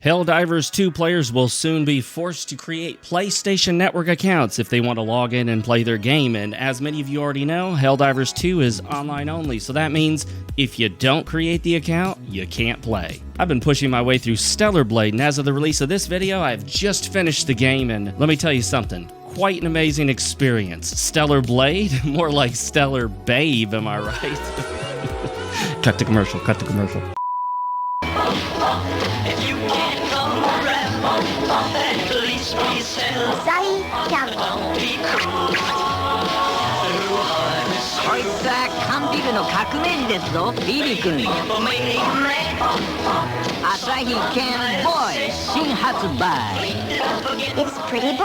Helldivers 2 players will soon be forced to create PlayStation Network accounts if they want to log in and play their game, and as many of you already know, Helldivers 2 is online only, so that means if you don't create the account, you can't play. I've been pushing my way through Stellar Blade, and as of the release of this video, I've just finished the game, and let me tell you something. Quite an amazing experience. Stellar Blade? More like Stellar Babe, am I right? Cut to commercial, cut to commercial. If you can't come around, at least be settled. Be cool. こいつは缶ビルの革命児ですぞ、ビリ君。朝日健ボーイ新発売。It's pretty boy.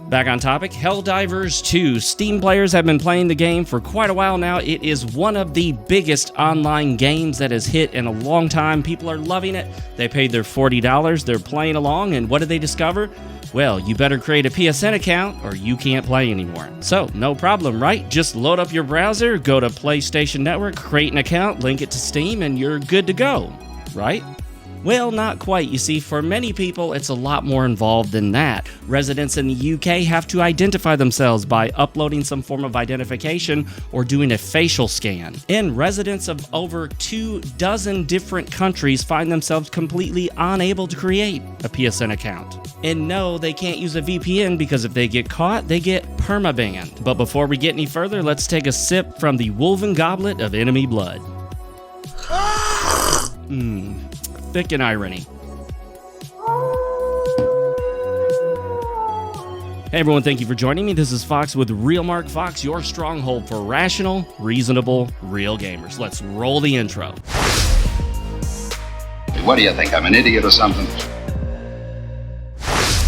Back on topic, Helldivers 2. Steam players have been playing the game for quite a while now. It is one of the biggest online games that has hit in a long time. People are loving it. They paid their $40. They're playing along, and what did they discover? Well, you better create a PSN account or you can't play anymore. So, no problem, right? Just load up your browser, go to PlayStation Network, create an account, link it to Steam, and you're good to go, right? Well, not quite. You see, for many people, it's a lot more involved than that. Residents in the UK have to identify themselves by uploading some form of identification or doing a facial scan. And residents of over 24 different countries find themselves completely unable to create a PSN account. And no, they can't use a VPN because if they get caught, they get permabanned. But before we get any further, let's take a sip from the woven goblet of enemy blood. Thick in irony. Hey everyone, thank you for joining me. This is Fox with RealMarcFoxx, your stronghold for rational, reasonable, real gamers. Let's roll the intro. What do you think, I'm an idiot or something?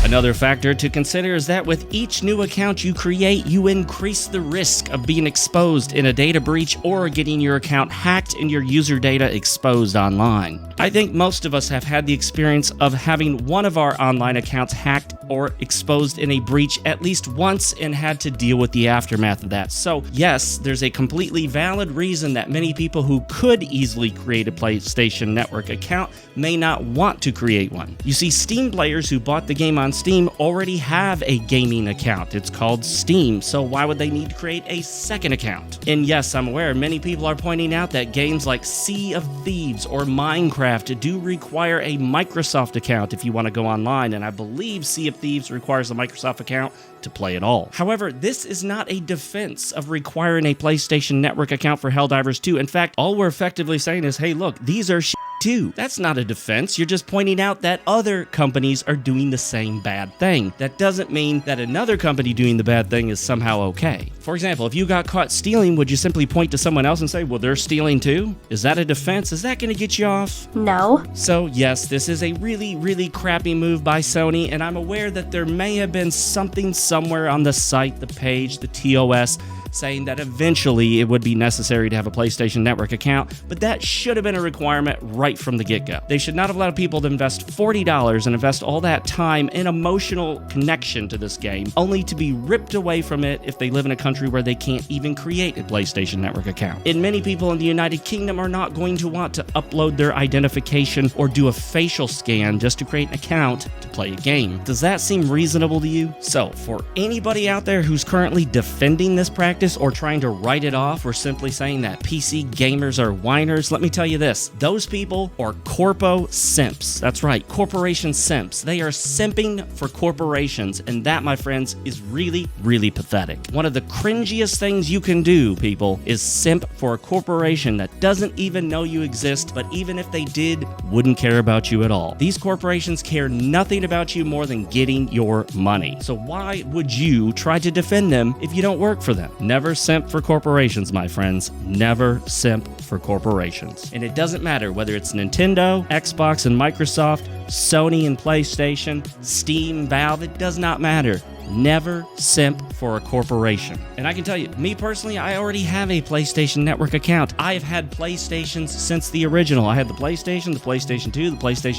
Another factor to consider is that with each new account you create, you increase the risk of being exposed in a data breach or getting your account hacked and your user data exposed online. I think most of us have had the experience of having one of our online accounts hacked or exposed in a breach at least once and had to deal with the aftermath of that. So yes, there's a completely valid reason that many people who could easily create a PlayStation Network account may not want to create one. You see, Steam players who bought the game on Steam already have a gaming account. It's called Steam, so why would they need to create a second account? And yes, I'm aware many people are pointing out that games like Sea of Thieves or Minecraft do require a Microsoft account if you want to go online, and I believe Sea of Thieves requires a Microsoft account to play at all. However, this is not a defense of requiring a PlayStation Network account for Helldivers 2. In fact, all we're effectively saying is, hey look, these are shit too. That's not a defense. You're just pointing out that other companies are doing the same bad thing. That doesn't mean that another company doing the bad thing is somehow okay. For example, if you got caught stealing, would you simply point to someone else and say, well, they're stealing too? Is that a defense? Is that going to get you off? No. So yes, this is a really, really crappy move by Sony, and I'm aware that there may have been something somewhere on the site, the page, the TOS, saying that eventually it would be necessary to have a PlayStation Network account, but that should have been a requirement right from the get-go. They should not have allowed people to invest $40 and invest all that time and emotional connection to this game, only to be ripped away from it if they live in a country where they can't even create a PlayStation Network account. And many people in the United Kingdom are not going to want to upload their identification or do a facial scan just to create an account to play a game. Does that seem reasonable to you? So, for anybody out there who's currently defending this practice or trying to write it off or simply saying that PC gamers are whiners, let me tell you this. Those people are corpo simps. That's right, corporation simps. They are simping for corporations, and that, my friends, is really, really pathetic. One of the cringiest things you can do, people, is simp for a corporation that doesn't even know you exist, but even if they did, wouldn't care about you at all. These corporations care nothing about you more than getting your money. So why would you try to defend them if you don't work for them? Never simp for corporations, my friends. Never simp for corporations. And it doesn't matter whether it's Nintendo, Xbox and Microsoft, Sony and PlayStation, Steam, Valve, it does not matter. Never simp for a corporation. And I can tell you, me personally, I already have a PlayStation Network account. I've had PlayStations since the original. I had the PlayStation 2, the PlayStation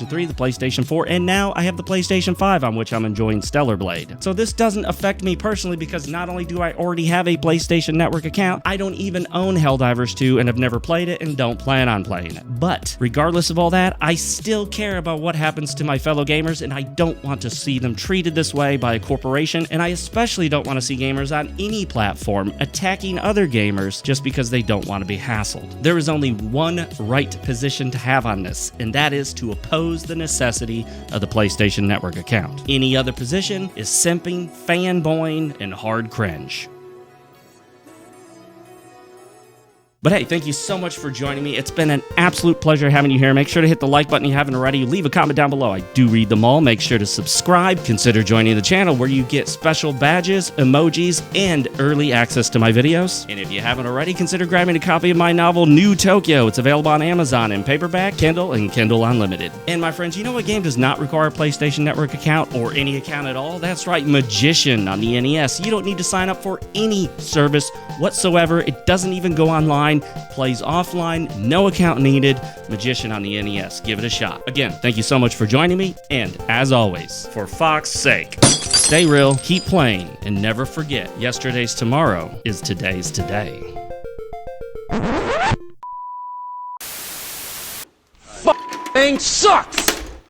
3, the PlayStation 4, and now I have the PlayStation 5 on which I'm enjoying Stellar Blade. So this doesn't affect me personally because not only do I already have a PlayStation Network account, I don't even own Helldivers 2 and have never played it and don't plan on playing it. But regardless of all that, I still care about what happens to my fellow gamers, and I don't want to see them treated this way by a corporation, and I especially don't want to see gamers on any platform attacking other gamers just because they don't want to be hassled. There is only one right position to have on this, and that is to oppose the necessity of the PlayStation Network account. Any other position is simping, fanboying, and hard cringe. But hey, thank you so much for joining me. It's been an absolute pleasure having you here. Make sure to hit the like button if you haven't already. Leave a comment down below. I do read them all. Make sure to subscribe. Consider joining the channel where you get special badges, emojis, and early access to my videos. And if you haven't already, consider grabbing a copy of my novel, New Tokyo. It's available on Amazon in paperback, Kindle, and Kindle Unlimited. And my friends, you know what game does not require a PlayStation Network account or any account at all? That's right, Magician on the NES. You don't need to sign up for any service whatsoever. It doesn't even go online. Plays offline, no account needed. Magician on the NES. Give it a shot. Again, thank you so much for joining me, and as always, for Fox's sake, stay real, keep playing, and never forget, yesterday's tomorrow is today's today. Thing sucks!